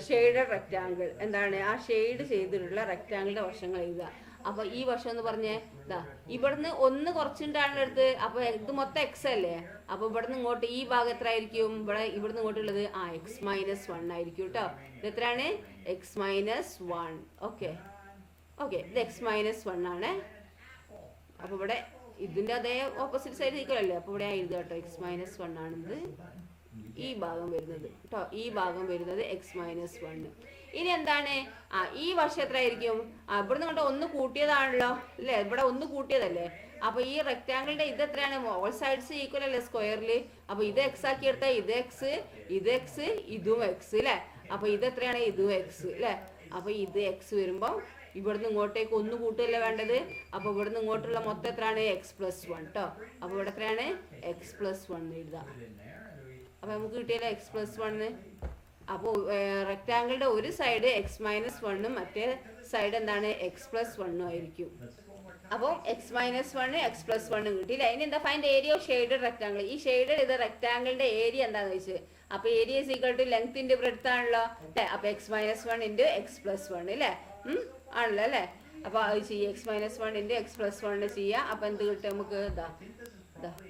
ഷെയ്ഡഡ് റെക്ടാങ്കിൾ, എന്താണ് ആ ഷെയ്ഡ് ചെയ്തിട്ടുള്ള റെക്ടാങ്കിളിന്റെ വശങ്ങൾ എഴുതുക. അപ്പോൾ ഈ വശം എന്ന് പറഞ്ഞേ ഇതാ ഇവിടുന്ന് ഒന്ന് കുറച്ചുണ്ടാണ് എടുത്ത്, അപ്പോൾ ഇത് മൊത്തം എക്സ് അല്ലേ, അപ്പോൾ ഇവിടുന്ന് ഇങ്ങോട്ട് ഈ ഭാഗം എത്ര ആയിരിക്കും, ഇവിടുന്ന് ഇങ്ങോട്ടുള്ളത് എക്സ് മൈനസ് 1 ആയിരിക്കും കേട്ടോ. ഇത് എത്രയാണ്, എക്സ് മൈനസ് 1. ഓക്കെ ഇത് എക്സ് മൈനസ് 1 ആണ്. അപ്പോൾ ഇവിടെ ഇതിൻ്റെ അതേ ഓപ്പോസിറ്റ് സൈഡ് ഈക്വലല്ലേ, അപ്പോൾ ഇവിടെ എഴുതുക കേട്ടോ, എക്സ് മൈനസ് 1 ആണിത് ഈ ഭാഗം വരുന്നത് കേട്ടോ. ഈ ഭാഗം വരുന്നത് എക്സ് മൈനസ് 1. ഇനി എന്താണ്, ഈ വർഷം എത്ര ആയിരിക്കും, ഇവിടുന്ന് കൊണ്ട് ഒന്ന് കൂട്ടിയതാണല്ലോ അല്ലേ, ഇവിടെ ഒന്ന് കൂട്ടിയതല്ലേ. അപ്പോൾ ഈ റെക്റ്റാങ്കിളിന്റെ ഇത് എത്രയാണ്, ഓൾ സൈഡ്സ് ഈക്വൽ അല്ലേ സ്ക്വയറിൽ. അപ്പോൾ ഇത് എക്സ് ആക്കി എടുത്താൽ ഇത് എക്സ്, ഇതും എക്സ് അല്ലേ. അപ്പോൾ ഇത് എത്രയാണ്, ഇതും എക്സ് അല്ലേ. അപ്പോൾ ഇത് എക്സ് വരുമ്പോൾ ഇവിടുന്ന് ഇങ്ങോട്ടേക്ക് ഒന്ന് കൂട്ടുകയല്ലേ വേണ്ടത്. അപ്പോൾ ഇവിടുന്ന് ഇങ്ങോട്ടുള്ള മൊത്തം എത്രയാണ്, എക്സ് പ്ലസ് 1 കേട്ടോ. അപ്പോൾ ഇവിടെ എത്രയാണ്, എക്സ് പ്ലസ് 1 എഴുതാം. അപ്പോൾ നമുക്ക് കിട്ടിയല്ലോ എക്സ് പ്ലസ് 1. അപ്പോൾ റെക്റ്റാങ്കിളിന്റെ ഒരു സൈഡ് എക്സ് മൈനസ് 1ഉം മറ്റേ സൈഡ് എന്താണ്, എക്സ് പ്ലസ് 1ഉം ആയിരിക്കും. അപ്പോൾ എക്സ് മൈനസ് 1 എക്സ് പ്ലസ് 1 കിട്ടിയില്ല. ഇനി എന്താ, find area of shaded rectangle. ഈ ഷെയ്ഡഡ് ഇത് റെക്റ്റാങ്കിളിന്റെ ഏരിയ എന്താണെന്ന് വെച്ചാൽ, അപ്പോൾ area is equal to length into breadth ആണല്ലോ അല്ലേ. അപ്പോൾ x minus 1 into x plus 1 അല്ലേ, ആണല്ലോ അല്ലേ. അപ്പോൾ അത് ചെയ്യുക, x minus 1 into x plus 1 ചെയ്യുക. അപ്പോൾ എന്ത് കിട്ടും നമുക്ക്, ഇതാ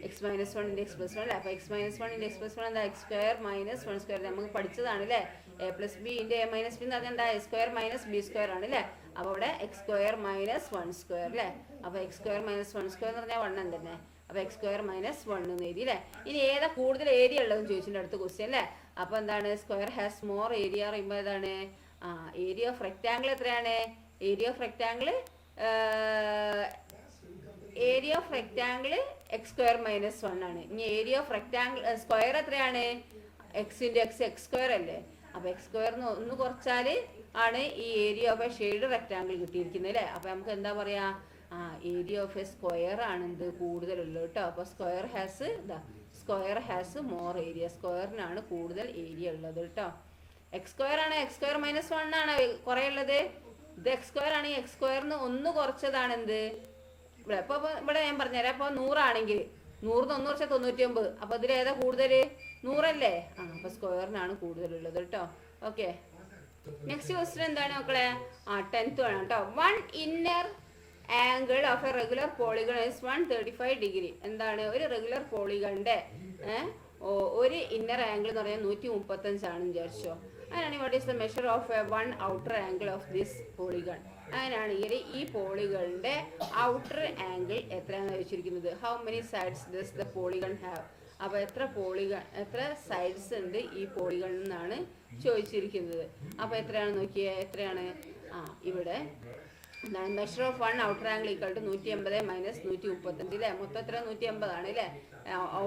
x minus 1 into x plus 1 അല്ലേ. അപ്പോൾ x minus 1 into x plus 1 എന്താ, എക്സ് സ്ക്വയർ മൈനസ് 1 സ്ക്വയർ നമുക്ക് പഠിച്ചതാണ് അല്ലേ. A plus B into A minus B എന്ന് പറഞ്ഞാൽ എന്താ, A square minus B square ആണ് അല്ലേ. അപ്പോൾ ഇവിടെ എക്സ് സ്ക്വയർ മൈനസ് 1 സ്ക്വയർ അല്ലേ. അപ്പോൾ എക്സ് സ്ക്വയർ മൈനസ് 1 സ്ക്വയർ എന്ന് പറഞ്ഞാൽ 1 തന്നെ. അപ്പോൾ എക്സ് സ്ക്വയർ മൈനസ് 1 എന്ന് എഴുതി അല്ലേ. ഇനി ഏതാ കൂടുതൽ ഏരിയ ഉള്ളതെന്ന് ചോദിച്ചിട്ടുണ്ട് അടുത്ത ക്വസ്റ്റ്യൻ അല്ലേ. അപ്പോൾ എന്താണ്, സ്ക്വയർ ഹാസ് മോർ ഏരിയ പറയുമ്പോൾ ഏതാണ്, ഏരിയ ഓഫ് റെക്റ്റാങ്കിൾ എത്രയാണ്, area of rectangle X square minus 1 ആണ്. ഇനി ഏരിയ ഓഫ് റെക്റ്റാങ്കിൾ സ്ക്വയർ എത്രയാണ്, X into X, X square അല്ലേ. അപ്പോൾ എക്സ് സ്ക്വയറിന് ഒന്ന് കുറച്ചാൽ ആണ് ഈ area of A shade rectangle കിട്ടിയിരിക്കുന്നത് അല്ലേ. അപ്പോൾ നമുക്ക് എന്താ പറയുക, ഏരിയ ഓഫ് എ സ്ക്വയർ ആണ് എന്ത് കൂടുതലുള്ളത് കേട്ടോ. അപ്പോൾ സ്ക്വയർ ഹാസ് മോർ ഏരിയ, സ്ക്വയറിനാണ് കൂടുതൽ ഏരിയ ഉള്ളത് കേട്ടോ. എക്സ് സ്ക്വയർ ആണ്, എക്സ് സ്ക്വയർ മൈനസ് 1 ആണ് കുറേ ഉള്ളത്. ഇത് എക്സ് സ്ക്വയർ ആണ്, എക്സ് സ്ക്വയറിന് ഒന്ന് കുറച്ചതാണ് എന്ത് ഇവിടെ. അപ്പോൾ ഇവിടെ ഞാൻ പറഞ്ഞുതരാം. അപ്പോൾ 100 ആണെങ്കിൽ 100 1 കുറച്ചാൽ 99. അപ്പോൾ ഇതിൽ ഏതാ കൂടുതൽ, 100 അല്ലേ. അപ്പോൾ സ്ക്വയറിനാണ് കൂടുതലുള്ളത് കേട്ടോ. ഓക്കെ, നെക്സ്റ്റ് ക്വസ്റ്റ്യൻ എന്താണ് മക്കളെ, 10th ആണ് കേട്ടോ. 1 inner angle of a regular polygon is 135 degree. എന്താണ്, ഒരു റെഗുലർ പോളിഗണിന്റെ ഒരു ഇന്നർ ആംഗിൾ എന്ന് പറഞ്ഞാൽ 135 ആണെന്ന് വിചാരിച്ചോ. അങ്ങനെയാണെങ്കിൽ what is the measure of A 1 outer angle of this polygon. അങ്ങനെയാണെങ്കിൽ ഈ പോളിഗണിന്റെ ഔട്ടർ ആംഗിൾ എത്രയാണെന്ന് വെച്ചിരിക്കുന്നത്. How many sides does the polygon have. അപ്പോൾ എത്ര സൈഡ്സ് ഉണ്ട് ഈ പോളിഗൺ എന്നാണ് ചോദിച്ചിരിക്കുന്നത്. അപ്പോൾ എത്രയാണെന്ന് നോക്കിയേ, എത്രയാണ്, ഇവിടെ എന്താണ്, measure of 1 outer angle equal to 180 minus 135 അല്ലേ. മൊത്തം എത്ര, 180 ആണ് അല്ലേ.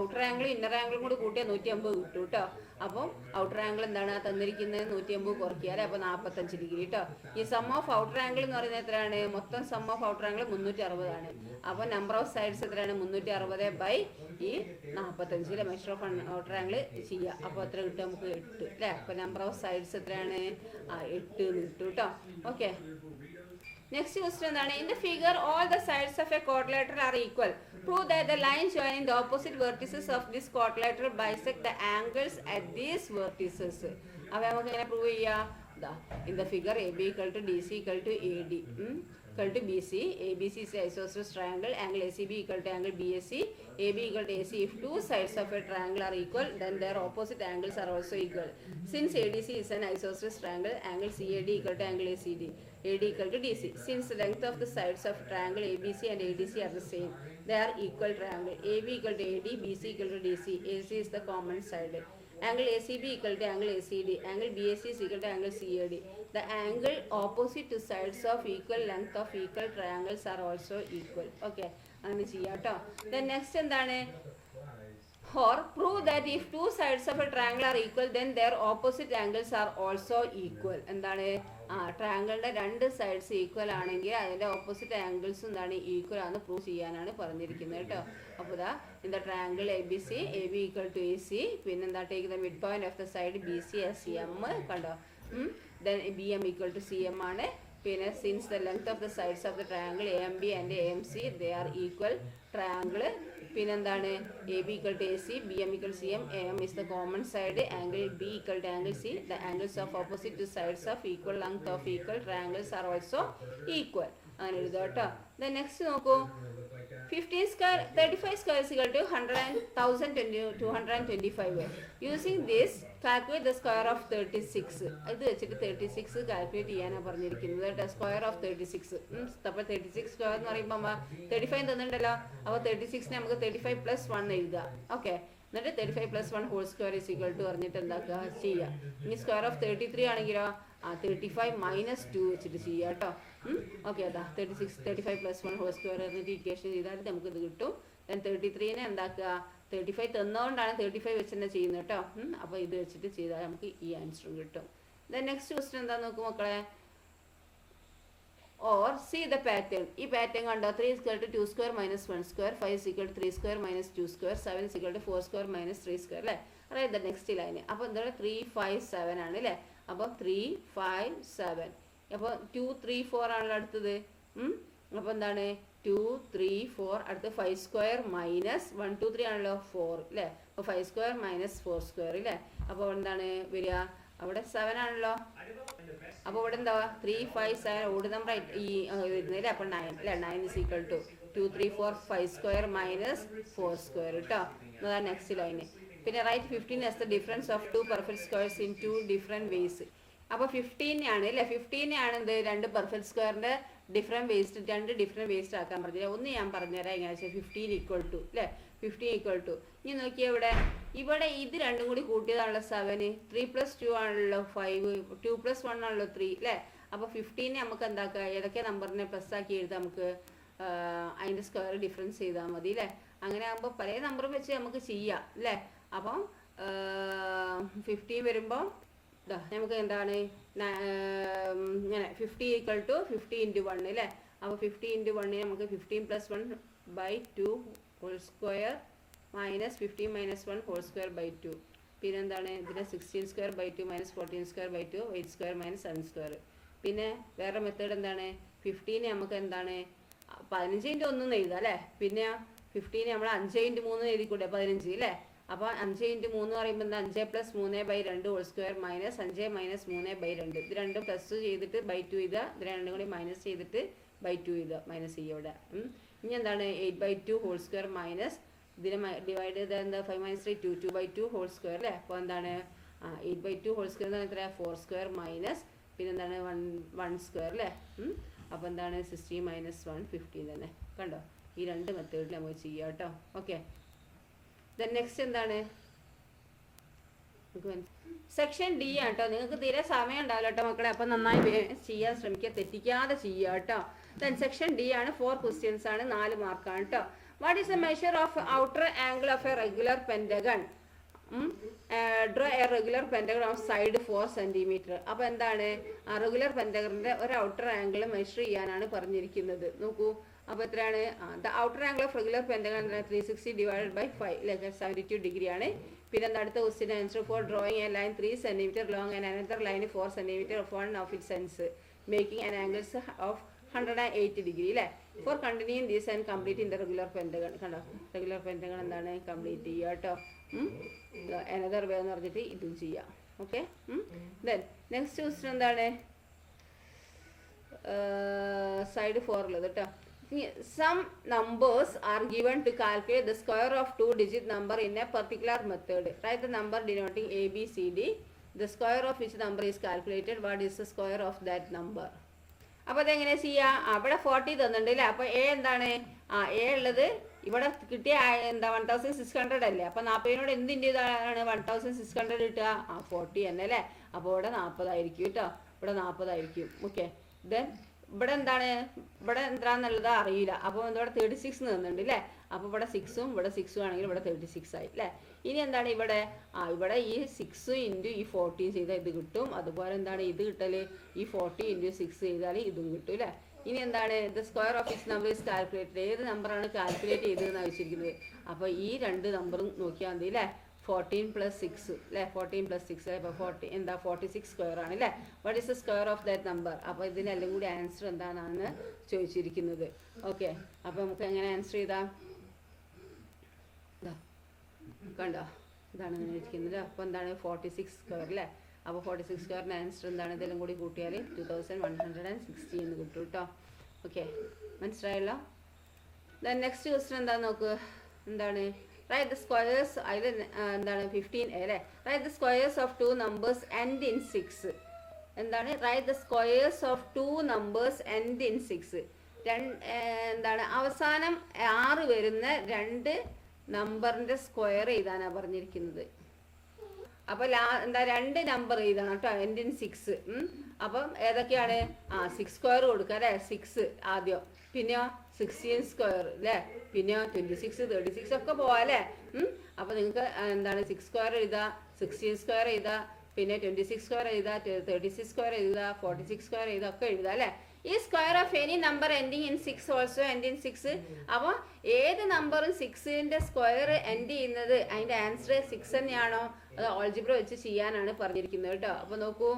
ഔട്ടർ ആംഗിൾ ഇന്നർ ആംഗിളും കൂടി കൂട്ടിയാൽ 180 കിട്ടും കേട്ടോ. അപ്പോൾ ഔട്ടർ ആംഗിൾ എന്താണ് തന്നിരിക്കുന്നത്, 180 കുറയ്ക്കുക അല്ലേ. അപ്പോൾ 45 ഡിഗ്രി കേട്ടോ. ഈ സം ഓഫ് ഔട്ടർ ആംഗിൾ എന്ന് പറയുന്നത് എത്രയാണ്, മൊത്തം സം ഓഫ് ഔട്ടർ ആംഗിൾ 360 ആണ്. അപ്പോൾ നമ്പർ ഓഫ് സൈഡ്സ് എത്രയാണ്, 360 ബൈ ഈ 45 മെഷർ ഓഫ് ഔട്ടർ ആംഗിൾ ചെയ്യുക. അപ്പോൾ എത്ര കിട്ടും നമുക്ക്, 8 അല്ലേ. അപ്പോൾ നമ്പർ ഓഫ് സൈഡ്സ് എത്രയാണ്, 8 എന്ന് കിട്ടും കേട്ടോ. ഓക്കെ, നെക്സ്റ്റ് ക്വസ്റ്റ്യൻ എന്താണ്, in the figure all the sides of a quadrilateral are equal. Prove that the line joining the opposite vertices of this quadrilateral bisect the angles at these vertices. അപ്പോൾ നമുക്ക് എങ്ങനെ prove ചെയ്യാം, in the figure AB equal to DC equal to AD equal to BC. ABC is isosceles triangle. Angle ACB equal to angle BAC. AB equal to AC. If two sides of a triangle are equal, then their opposite angles are also equal. Since ADC is an isosceles triangle, angle CAD equal to angle ACD. AD equal to DC. Since the length of the sides of triangle ABC and ADC are the same, they are equal triangle. AB equal to AD, BC equal to DC. AC is the common side. Angle ACB equal to angle ACD. Angle BAC is equal to angle CAD. The angle opposite to sides of equal length of equal triangles are also equal. Okay, അങ്ങനെ ചെയ്യാം കേട്ടോ. Then next എന്താണ്, or prove that if two sides of a triangle are equal, then their opposite angles are also equal. എന്താണ്, ട്രയാങ്കിളിന്റെ രണ്ട് sides equal ആണെങ്കിൽ അതിന്റെ opposite angles എന്താണ്, ഈക്വൽ ആണെന്ന് പ്രൂവ് ചെയ്യാനാണ് പറഞ്ഞിരിക്കുന്നത് കേട്ടോ. അപ്പോൾ ഇതാ in the triangle ABC, AB equal to AC, പിന്നെ എന്താ, take the mid point of the side BC as M കണ്ടോ. then BM equal to CM ആണ്. പിന്നെ since the length of the sides of the triangle AMB and AMC they are equal triangle. പിന്നെ എന്താണ്, AB equal to AC, BM equal to CM, AM is the common side, angle B equal to angle C. The angles of opposite two sides of equal length of equal triangles are also equal. അങ്ങനെ എഴുതുക കേട്ടോ. Then next നോക്കൂ, 15 square 35 square is equal to 225. Using this calculate the square of 36. ഇത് വെച്ചിട്ട് 36 calculate ചെയ്യാനാണ് പറഞ്ഞിരിക്കുന്നത് കേട്ടോ. Square of 36. അപ്പോൾ 36 സ്ക്വയർ എന്ന് പറയുമ്പോൾ 35 തന്നിട്ടുണ്ടല്ലോ. അപ്പോൾ 36നെ നമുക്ക് 35 + 1 എഴുതുക. ഓക്കെ, എന്നിട്ട് 35 + 1 whole square is equal to പറഞ്ഞിട്ട് എന്താക്കുക ചെയ്യുക. ഇനി സ്ക്വയർ ഓഫ് 33 ആണെങ്കിലോ 35 - 2 വെച്ചിട്ട് ചെയ്യുക കേട്ടോ. ഓക്കെ, അതാ 35 + 1 ഹോൾ സ്ക്വയർ എന്നിട്ട് ഇക്വേഷൻ ചെയ്താൽ നമുക്കിത് കിട്ടും. ദെൻ 33നെ എന്താക്കുക, 35 തന്നുകൊണ്ടാണ് 35 വെച്ച് തന്നെ ചെയ്യുന്നത് കേട്ടോ. അപ്പോൾ ഇത് വെച്ചിട്ട് ചെയ്താൽ നമുക്ക് ഈ ആൻസറും കിട്ടും. ദെൻ നെക്സ്റ്റ് ക്വസ്റ്റ്യൻ എന്താ നോക്കൂ മക്കളെ. Or see the pattern. ഈ പാറ്റേൺ കണ്ടോ, 3 = 2² - 1², 5 = 3² - 2², 7 = 4² - 3² അല്ലേ. അതായത് നെക്സ്റ്റ് ലൈന്. അപ്പോൾ എന്താണ് 3 5 7 ആണ് അല്ലേ. അപ്പോൾ 3 5 7. അപ്പോൾ 2 3 4 ആണല്ലോ അടുത്തത്. അപ്പോൾ എന്താണ് 2 3 4, അടുത്ത് 5² - 1 2 3 ആണല്ലോ 4 അല്ലേ. അപ്പോൾ 5² - 4² അല്ലേ. അപ്പോൾ എന്താണ് വരിക, അവിടെ 7 ആണല്ലോ. അപ്പോൾ ഇവിടെ എന്താ 3 5 7 ഓട് നമ്പർ ഈ വരുന്നില്ല. അപ്പോൾ 9 അല്ലേ. 9 = 2 3 4 5² - 4² കേട്ടോ. അതാണ് നെക്സ്റ്റ് ലൈന്. പിന്നെ right 15 as the difference of two perfect squares in two different ways. അപ്പോൾ 15 ആണ് അല്ലേ. 15 ആണ് എന്ത്, രണ്ട് പെർഫെക്റ്റ് സ്ക്വയറിൻ്റെ ഡിഫറെൻറ്റ് വേസ്റ്റ്, രണ്ട് ഡിഫറെൻറ്റ് വേസ്റ്റ് ആക്കാൻ പറഞ്ഞില്ല. ഒന്ന് ഞാൻ പറഞ്ഞുതരാം എങ്ങനെ വെച്ചാൽ 15 = അല്ലേ. 15 ഇനി നോക്കിയാൽ ഇവിടെ ഇത് രണ്ടും കൂടി കൂട്ടിയതാണല്ലോ 7, 3 + 2 ആണല്ലോ 5, 2 + 1 ആണല്ലോ 3 അല്ലേ. അപ്പോൾ 15 നമുക്ക് എന്താക്കുക, ഏതൊക്കെ നമ്പറിനെ പ്ലസ് ആക്കി എഴുതാം, നമുക്ക് അതിൻ്റെ സ്ക്വയർ ഡിഫറൻസ് ചെയ്താൽ മതി അല്ലേ. അങ്ങനെ ആകുമ്പോൾ പല നമ്പറും വെച്ച് നമുക്ക് ചെയ്യാം അല്ലേ. അപ്പം 15 വരുമ്പോൾ നമുക്ക് എന്താണ് ഇങ്ങനെ 50 = 50 × 1 അല്ലേ. അപ്പോൾ 50 × 1 നമുക്ക് 15 + 1/2 ഹോൾ സ്ക്വയർ -15 - 1 ഹോൾ സ്ക്വയർ 2. പിന്നെ എന്താണ് ഇതിനെ 16² 2 - 14² 2 8² - 7². പിന്നെ വേറെ മെത്തേഡ് എന്താണ്, 15 നമുക്ക് എന്താണ് 15 × 1 എഴുതാം അല്ലേ. പിന്നെ 15 നമ്മൾ 5 × 3 എഴുതിക്കൂടെ 15 അല്ലേ. അപ്പോൾ 5 × 3 എന്ന് പറയുമ്പോൾ എന്താ 5 + 3/2 ഹോൾ സ്ക്വയർ - 5 - 3/2. ഇത് രണ്ടും പ്ലസ് ചെയ്തിട്ട് 2 എഴുതുക. ഇത് രണ്ടും കൂടി മൈനസ് ചെയ്തിട്ട് 2 എഴുതുക. മൈനസ് ചെയ്യുക. ഇനി എന്താണ് 8/2 ഹോൾ സ്ക്വയർ മൈനസ് ഇതിനെ ഡിവൈഡ് ചെയ്താൽ എന്താ 5 - 3 2 2/2 ഹോൾ സ്ക്വയർ അല്ലേ. അപ്പോൾ എന്താണ് 8/2 ഹോൾ സ്ക്വയർ എന്ന് പറഞ്ഞാൽ 4² മൈനസ് പിന്നെ എന്താണ് 1² അല്ലേ. അപ്പോൾ എന്താണ് 16 - 1 15 തന്നെ കണ്ടോ. ഈ രണ്ട് മെത്തേഡിൽ നമുക്ക് ചെയ്യാം കേട്ടോ. ഓക്കെ, ദെൻ നെക്സ്റ്റ് എന്താണ് സെക്ഷൻ ഡി ആണ് കേട്ടോ. നിങ്ങൾക്ക് തീരെ സമയം ഉണ്ടാവില്ല കേട്ടോ മക്കളെ. അപ്പം നന്നായി ചെയ്യാൻ ശ്രമിക്കുക, തെറ്റിക്കാതെ ചെയ്യുക കേട്ടോ. ദെൻ സെക്ഷൻ ഡി ആണ്. 4 ക്വസ്റ്റ്യൻസ് ആണ്, 4 മാർക്കാണ് കേട്ടോ. What is the measure of outer angle of A regular pentagon? Draw A regular pentagon of side 4 cm. അപ്പോൾ എന്താണ് റെഗുലർ പെൻറ്റഗണിൻ്റെ ഒരു ഔട്ടർ ആംഗിൾ മെഷർ ചെയ്യാനാണ് പറഞ്ഞിരിക്കുന്നത്. നോക്കൂ, അപ്പോൾ എത്രയാണ് the outer angle of regular pentagon 360 / 5 72 degree ആണ്. പിന്നെ അടുത്ത question answer for drawing a line 3 cm long and another line 4 cm of one of its ends making an angles of 108 degree അല്ലേ. For continuing these and complete in the regular pentagon. കണ്ടോ, regular pentagon എന്താണ് complete ചെയ്യുക കേട്ടോ. Another way എന്ന് പറഞ്ഞിട്ട് ഇതും ചെയ്യാം. Okay, then next question എന്താണ് സൈഡ് 4 ഉള്ളത് കേട്ടോ. Some numbers are given to calculate the square of 2-digit number in a particular method. Write the number denoting A, B, C, D. The square of which number is calculated. What is the square of that number? അപ്പോൾ അതെങ്ങനെ ചെയ്യാം? അവിടെ 40 തന്നിട്ടുണ്ട് അല്ലേ. അപ്പോൾ A എന്താണ് A ഉള്ളത് ഇവിടെ കിട്ടിയ എന്താ 1600 അല്ലേ. അപ്പോൾ 40നോട് എന്തിൻ്റെ ഇതാണ് 1600 കിട്ടുക 40 തന്നെ അല്ലേ. അപ്പോൾ ഇവിടെ 40 ആയിരിക്കും കേട്ടോ. ഇവിടെ 40 ആയിരിക്കും. ഓക്കെ, ദെൻ ഇവിടെ എന്താണ് ഇവിടെ എന്താണെന്നുള്ളത് അറിയില്ല. അപ്പോൾ ഇവിടെ 36 തന്നിട്ടുണ്ട് അല്ലേ. അപ്പോൾ ഇവിടെ 6ഉം ഇവിടെ 6ഉം ആണെങ്കിൽ ഇവിടെ 36 ആയി അല്ലേ. ഇനി എന്താണ് ഇവിടെ ഇവിടെ ഈ 6 × ഈ 14 ചെയ്താൽ ഇത് കിട്ടും. അതുപോലെ എന്താണ് ഇത് കിട്ടൽ ഈ 40 × 6 ചെയ്താൽ ഇതും കിട്ടും അല്ലേ. ഇനി എന്താണ് the square of its number is calculated. ഏത് നമ്പറാണ് കാൽക്കുലേറ്റ് ചെയ്തതെന്ന് വെച്ചിരിക്കുന്നത്. അപ്പോൾ ഈ രണ്ട് നമ്പറും നോക്കിയാൽ മതി അല്ലേ. 14 + 6 അല്ലേ. 14 + 6 അപ്പോൾ 40 എന്താ 46 സ്ക്വയർ ആണ് അല്ലേ. What is the square of that number? അപ്പോൾ ഇതിനെല്ലാം കൂടി ആൻസർ എന്താണെന്ന് ചോദിച്ചിരിക്കുന്നത്. ഓക്കെ, അപ്പോൾ നമുക്ക് എങ്ങനെ ആൻസർ ചെയ്താൽ കണ്ടോ, ഇതാണ് ഇങ്ങനെ ഇരിക്കുന്നത്. അപ്പോൾ എന്താണ് 46 സ്ക്വയർ അല്ലേ. അപ്പോൾ 46 സ്ക്വയറിൻ്റെ ആൻസർ എന്താണ്? ഇതെല്ലാം കൂടി കൂട്ടിയാൽ 2160 എന്ന് കിട്ടും കേട്ടോ. ഓക്കെ, മനസ്സിലായല്ലോ. ദെൻ നെക്സ്റ്റ് ക്വസ്റ്റ്യൻ എന്താന്ന് നോക്ക്. എന്താണ്? Write the squares. അതിൽ എന്താണ് 15A അല്ലേ. Write the squares of 2 numbers end in 6. എന്താണ്? Write the squares of 2 numbers end in 6. എന്താണ്? അവസാനം 6 വരുന്ന 2 നമ്പറിൻ്റെ സ്ക്വയർ എഴുതാനാണ് പറഞ്ഞിരിക്കുന്നത്. അപ്പോൾ എന്താ 2 നമ്പർ എഴുതണം കേട്ടോ, എൻഡ് ഇൻ 6. അപ്പം ഏതൊക്കെയാണ്? 6 സ്ക്വയർ കൊടുക്കുക അല്ലേ, 6 ആദ്യം, പിന്നെയോ 16 സ്ക്വയർ അല്ലേ, പിന്നെയോ 26, 36 ഒക്കെ പോവാം അല്ലേ. അപ്പോൾ നിങ്ങൾക്ക് എന്താണ് 6 സ്ക്വയർ എഴുതുക, 16 സ്ക്വയർ എഴുതുക, പിന്നെ 26 സ്ക്വയർ എഴുതുക, 36 സ്ക്വയർ എഴുതുക, 46 സ്ക്വയർ എഴുതുക, ഒക്കെ എഴുതുക അല്ലേ. ഈ square of any number ending in 6 also end in 6. അപ്പോൾ ഏത് നമ്പറും 6ന്റെ സ്ക്വയർ എൻഡ് ചെയ്യുന്നത് അതിൻ്റെ ആൻസർ 6 തന്നെയാണോ അത് ഓൾജിബ്ര വെച്ച് ചെയ്യാനാണ് പറഞ്ഞിരിക്കുന്നത് കേട്ടോ. അപ്പോൾ നോക്കൂ,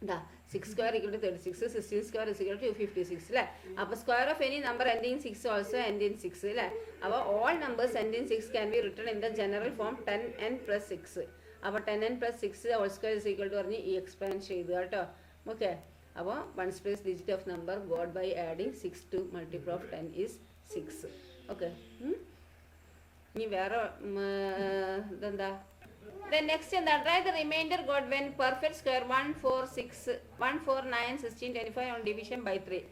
എന്താ 6 square equal to 36, 16 square equal to 56 അല്ലേ. അപ്പോൾ square of any number ending 6 also end in 6 അല്ലേ. അപ്പോൾ all numbers end in 6 can be written in the general form 10n + 6. അപ്പോൾ 10n + 6 whole square is equal to പറഞ്ഞ് ഈ expand ചെയ്തു കേട്ടോ. Okay, അപ്പോൾ 1's place digit of number got by adding 6 to multiple of 10 is 6. Okay, ഇനി വേറെ ഇതെന്താ? Then next എന്താണ്? Try the remainder got when perfect square 1, 4, 6, 1, 4, 9, 16, 25 on division by 3.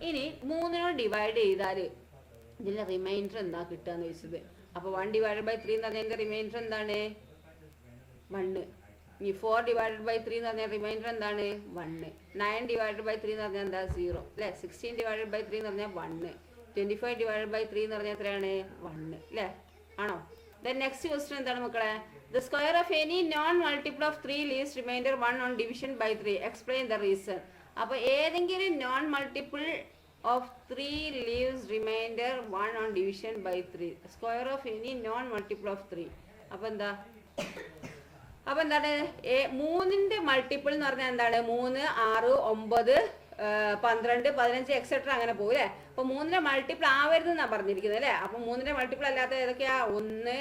ഇനി 3 ഡിവൈഡ് ചെയ്താൽ ഇതിൻ്റെ റിമൈൻഡർ എന്താ കിട്ടുകയെന്ന് ചോദിച്ചത്. അപ്പോൾ 1 ഡിവൈഡഡ് ബൈ 3 എന്ന് പറഞ്ഞാൽ ഇതിൻ്റെ റിമൈൻഡർ എന്താണ്? 1. ഇനി 4 ഡിവൈഡഡ് ബൈ 3 എന്ന് പറഞ്ഞാൽ റിമൈൻഡർ എന്താണ്? 1. 9 ഡിവൈഡഡ് ബൈ 3 എന്ന് പറഞ്ഞാൽ എന്താ? 0 അല്ലേ. 16 ഡിവൈഡഡ് ബൈ 3 എന്ന് പറഞ്ഞാൽ 1. 25 ഡിവൈഡഡ് ബൈ 3 എന്ന് പറഞ്ഞാൽ എത്രയാണ്? 1 അല്ലേ. ആണോ? ദെൻ നെക്സ്റ്റ് ക്വസ്റ്റ്യൻ എന്താണ് മക്കളെ? The square of any non multiple of 3 leaves remainder 1 on division by 3. Explain the reason. അപ്പോൾ ഏതെങ്കിലും non multiple of 3 leaves remainder 1 on division by 3. Square of any non multiple of 3. അപ്പോൾ എന്താ? അപ്പോൾ എന്താണ്? 3ന്റെ multiple എന്ന് പറഞ്ഞാൽ എന്താണ്? 3, 6, 9, 12, 15 എക്സെട്ര അങ്ങനെ പോകും അല്ലേ. അപ്പോൾ 3ന്റെ മൾട്ടിപ്പിൾ ആവരുതെന്നാണ് പറഞ്ഞിരിക്കുന്നത് അല്ലേ. അപ്പോൾ 3ന്റെ മൾട്ടിപ്പിൾ അല്ലാത്ത ഏതൊക്കെയാ? 1,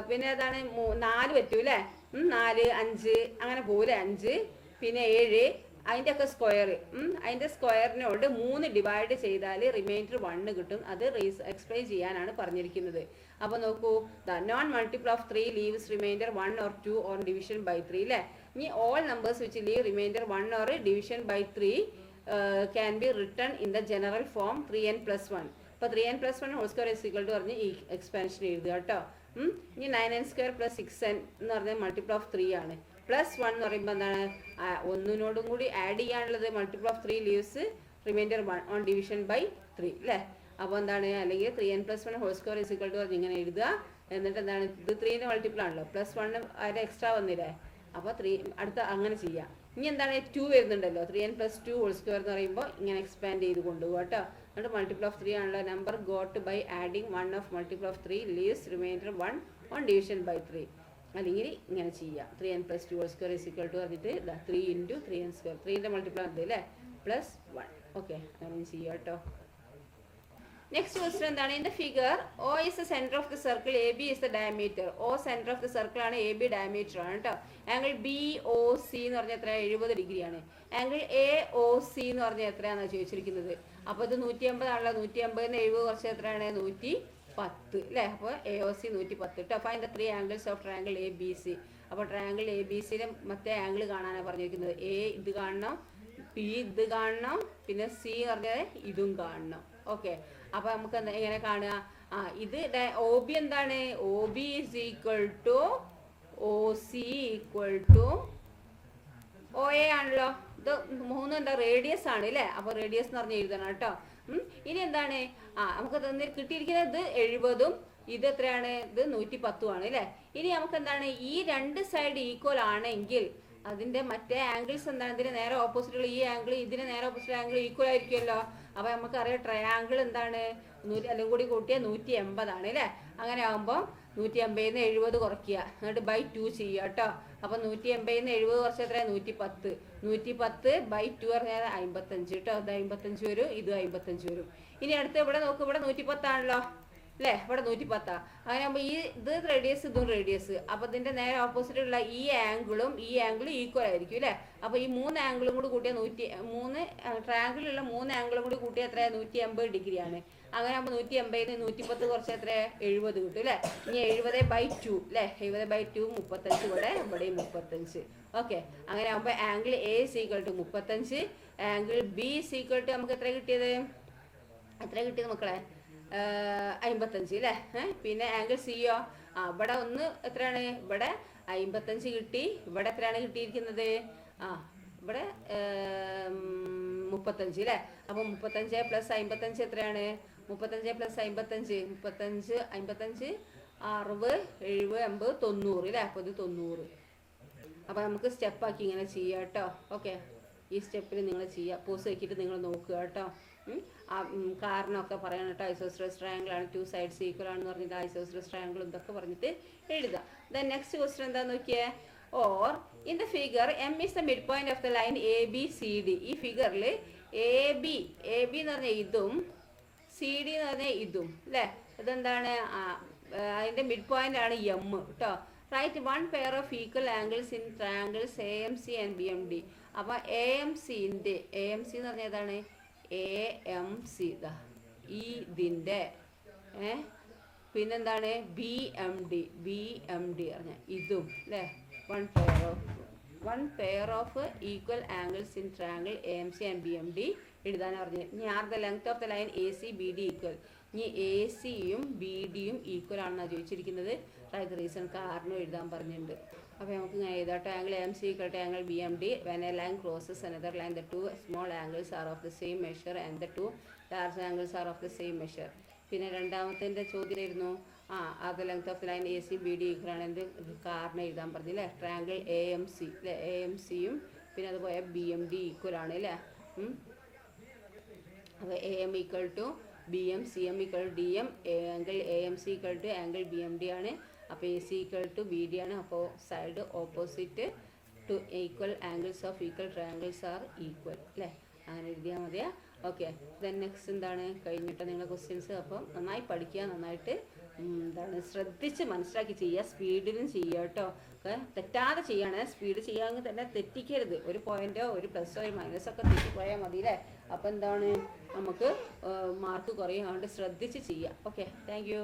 പിന്നെ ഏതാണ്? 4 പറ്റൂ അല്ലേ. 4, 5 അങ്ങനെ പോകില്ലേ. 5, പിന്നെ 7, അതിൻ്റെ ഒക്കെ സ്ക്വയർ. അതിൻ്റെ സ്ക്വയറിനോട് 3 ഡിവൈഡ് ചെയ്താൽ റിമൈൻഡർ 1 കിട്ടും. അത് എക്സ്പ്ലെയിൻ ചെയ്യാനാണ് പറഞ്ഞിരിക്കുന്നത്. അപ്പോൾ നോക്കൂ, the non multiple of 3 leaves remainder 1 or 2 on division by 3 അല്ലേ. ഇനി all numbers which leave remainder 1 or division by 3 can be written in the general form 3n + 1. അപ്പോൾ 3n + 1 whole square is equal to പറഞ്ഞ് ഈ expansion എഴുതുക കേട്ടോ. ഇനി 9n² + 6n എന്ന് പറഞ്ഞാൽ മൾട്ടിപ്പിൾ ഓഫ് 3 ആണ്. +1 എന്ന് പറയുമ്പോൾ എന്താണ്? ഒന്നിനോടും കൂടി ആഡ് ചെയ്യാനുള്ളത് multiple of 3 leaves remainder 1 on division by 3 അല്ലേ. അപ്പോൾ എന്താണ്? അല്ലെങ്കിൽ 3n + 1 whole square is equal to പറഞ്ഞ് ഇങ്ങനെ എഴുതുക. എന്നിട്ട് എന്താണ്? ഇത് 3ന്റെ മൾട്ടിപ്പിൾ ആണല്ലോ. +1 അതിൻ്റെ എക്സ്ട്രാ വന്നില്ലേ. അപ്പോൾ 3 അടുത്ത അങ്ങനെ ചെയ്യാം. ഇനി എന്താണ്? 2 വരുന്നുണ്ടല്ലോ. 3n + 2 ഹോൾ സ്ക്വയർ എന്ന് പറയുമ്പോൾ ഇങ്ങനെ എക്സ്പാൻഡ് ചെയ്ത് കൊണ്ടുപോകുക കേട്ടോ. എന്നിട്ട് മൾട്ടിപ്പിൾ ഓഫ് 3 ആണല്ലോ. Number got by adding 1 of multiple of 3 leaves remainder 1 on division by 3. അല്ലെങ്കിൽ ഇങ്ങനെ ചെയ്യാം. 3n + 2 whole square is equal to പറഞ്ഞിട്ട് 3 × 3n². 3ന്റെ മൾട്ടിപ്പിൾ ആണ് അല്ലേ, +1. ഓക്കെ, അങ്ങനെ ചെയ്യാം കേട്ടോ. നെക്സ്റ്റ് ക്വസ്റ്റ്യൻ എന്താണ്? In the figure O is the center of the circle, AB is the diameter. O center of the circle ആണ്, AB diameter ആണ് കേട്ടോ. ആംഗിൾ BOC എന്ന് പറഞ്ഞാൽ എത്ര? 70 ഡിഗ്രിയാണ്. ആംഗിൾ AOC എന്ന് പറഞ്ഞാൽ എത്രയാണെന്ന് ചോദിച്ചിരിക്കുന്നത്. അപ്പോൾ ഇത് 150 ആണല്ലോ. 150 ന് 70 കുറച്ച് എത്രയാണ്? 110 അല്ലേ. അപ്പോൾ AOC 110 കേട്ടോ. Find the 3 angles of triangle ABC. അപ്പോൾ ട്രയാംഗിൾ ABCയിലെ മറ്റേ ആംഗിൾ കാണാനാണ് പറഞ്ഞിരിക്കുന്നത്. A ഇത് കാണണം, P ഇത് കാണണം, പിന്നെ C എന്ന് പറഞ്ഞാൽ ഇതും കാണണം. ഓക്കെ, അപ്പോൾ നമുക്ക് എന്താ എങ്ങനെ കാണുക? ഇത് OB എന്താണ്? OB is equal to OC equal to OA ആണല്ലോ. ഇത് 3 എന്താ? റേഡിയസ് ആണ് അല്ലേ. അപ്പോൾ റേഡിയസ് എന്ന് പറഞ്ഞ് എഴുതണം കേട്ടോ. ഇനി എന്താണ്? നമുക്ക് കിട്ടിയിരിക്കുന്നത് ഇത് 70ഉം ഇത് എത്രയാണ്? ഇത് 110ഉം ആണ് അല്ലേ. ഇനി നമുക്ക് എന്താണ്? ഈ 2 സൈഡ് ഈക്വൽ ആണെങ്കിൽ അതിൻ്റെ മറ്റേ ആംഗിൾസ് എന്താണ്? ഇതിന് നേരെ ഓപ്പോസിറ്റുള്ള ഈ ആംഗിൾ ഇതിന് നേരെ ഓപ്പോസിറ്റ് ആംഗിൾ ഈക്വൽ ആയിരിക്കുമല്ലോ. അപ്പോൾ നമുക്കറിയാം ട്രയാംഗിൾ എന്താണ്? എല്ലാം കൂടി കൂട്ടിയാൽ 180 ആണ് അല്ലേ. അങ്ങനെ ആകുമ്പോൾ 180 ന് 70 കുറയ്ക്കുക, എന്നിട്ട് ബൈ 2 ചെയ്യുക കേട്ടോ. അപ്പോൾ 180 ന് 70 കുറച്ച് എത്ര? 110. 110 ബൈ 2 പറഞ്ഞാൽ 55 കേട്ടോ. ഇത് 55 വരും, ഇത് 55 വരും. ഇനി അടുത്ത് ഇവിടെ നോക്കും, ഇവിടെ 110 ആണല്ലോ. അല്ലേ? ഇവിടെ 110. അങ്ങനെ ആകുമ്പോൾ ഇത് റേഡിയസ്, ഇതും റേഡിയസ്. അപ്പോൾ ഇതിൻ്റെ നേരെ ഓപ്പോസിറ്റ് ഉള്ള ഈ ആംഗിളും ഈക്വൽ ആയിരിക്കും അല്ലേ? അപ്പോൾ ഈ 3 ആംഗിളും കൂടി കൂട്ടിയാൽ 3 ട്രയാങ്കിളിലുള്ള 3 ആംഗിളും കൂടി കൂട്ടിയാൽ എത്ര? 180 ഡിഗ്രിയാണ്. അങ്ങനെ ആകുമ്പോൾ 180 110 കുറച്ച് എത്ര? 70 കിട്ടും അല്ലേ? ഇനി 70/2 അല്ലേ? 70/2 35, ഇവിടെ 35. ഓക്കെ, അങ്ങനെ ആകുമ്പോൾ ആംഗിൾ എ = 35, ആംഗിൾ ബി = നമുക്ക് എത്ര കിട്ടിയത് മക്കളെ? 55 അല്ലേ? പിന്നെ ആംഗിൾ സിയോ ഇവിടെ ഒന്ന് എത്രയാണ്? ഇവിടെ 55 കിട്ടി. ഇവിടെ എത്രയാണ് കിട്ടിയിരിക്കുന്നത്? ഇവിടെ 35 അല്ലേ? അപ്പോൾ 35 + 55 എത്രയാണ്? 35 + 55 55 60 70 80 90 അല്ലേ? അപ്പോൾ ഇത് 90. അപ്പോൾ നമുക്ക് സ്റ്റെപ്പാക്കി ഇങ്ങനെ ചെയ്യാം കേട്ടോ. ഓക്കെ, ഈ സ്റ്റെപ്പിൽ നിങ്ങൾ ചെയ്യുക. പോസ് വെക്കിയിട്ട് നിങ്ങൾ നോക്കുക കേട്ടോ. കാരണമൊക്കെ പറയണം കേട്ടോ. ഐസോസെലസ് ട്രയാങ്കിൾ ആണ്, 2 സൈഡ്സ് ഈക്വൽ ആണെന്ന് പറഞ്ഞിട്ട് ഐസോസെലസ് ട്രയാങ്കിൾ ഇതൊക്കെ പറഞ്ഞിട്ട് എഴുതുക. ദെൻ നെക്സ്റ്റ് ക്വസ്റ്റ്യൻ എന്താണെന്ന് നോക്കിയേ. Or in the figure M is the mid point of the line ABCD. ഈ ഫിഗറിൽ AB എന്ന് പറഞ്ഞാൽ ഇതും CD എന്ന് പറഞ്ഞാൽ ഇതും അല്ലേ? ഇതെന്താണ്? അതിൻ്റെ മിഡ് പോയിന്റ് ആണ് M കേട്ടോ. Write 1 pair of equal angles in triangles AMC and BMD. അപ്പോൾ AMC എന്ന് പറഞ്ഞാൽ ഏതാണ്? AMC ഇതിൻ്റെ പിന്നെന്താണ്? BMD പറഞ്ഞാൽ ഇതും അല്ലേ? 1 pair of equal angles in triangle AMC and BMD എഴുതാനാണ് പറഞ്ഞത്. ഇനി R the length of the line AC BD equal. ഇനി ACയും BDയും ഈക്വൽ ആണെന്നാണ് ചോദിച്ചിരിക്കുന്നത്. റൈറ്റ് റീസൺ കാരണം എഴുതാൻ പറഞ്ഞിട്ടുണ്ട്. അപ്പോൾ നമുക്ക് ഇങ്ങനെ എഴുതാട്ടോ. Angle AMC = angle BMD. When a line crosses another line the 2 small angles are of the same measure and the 2 large angles are of the same measure. പിന്നെ രണ്ടാമത്തെ ചോദ്യമായിരുന്നു are the length of the line AC BD equal ആണ്. എന്ത് കാരണം എഴുതാൻ പറഞ്ഞില്ലേ? Triangle AMC അല്ലേ? AMCയും പിന്നെ അതുപോലെ BMD ഈക്വൽ ആണ് അല്ലേ? അപ്പോൾ AM = BM, CM = DM, angle AMC = angle BMD ആണ്. അപ്പോൾ AC = BD ആണ്. അപ്പോൾ side opposite two equal angles of equal triangles are equal അല്ലേ? അങ്ങനെ എഴുതിയാൽ മതിയാ. ഓക്കെ, ദെൻ നെക്സ്റ്റ് എന്താണ്? കഴിഞ്ഞിട്ട് നിങ്ങളുടെ ക്വസ്റ്റ്യൻസ്. അപ്പം നന്നായി പഠിക്കുക, നന്നായിട്ട് ശ്രദ്ധിച്ച് മനസ്സിലാക്കി ചെയ്യുക, സ്പീഡിലും ചെയ്യുക കേട്ടോ. തെറ്റാതെ ചെയ്യണേ. സ്പീഡ് ചെയ്യാമെങ്കിൽ തന്നെ തെറ്റിക്കരുത്. ഒരു പോയിന്റോ ഒരു പ്ലസോ ഒരു മൈനസോ ഒക്കെ തെറ്റിപ്പോയാൽ മതി അല്ലേ? അപ്പോൾ എന്താണ്? നമുക്ക് മാർക്ക് കുറയും. അതുകൊണ്ട് ശ്രദ്ധിച്ച് ചെയ്യുക. Okay, thank you.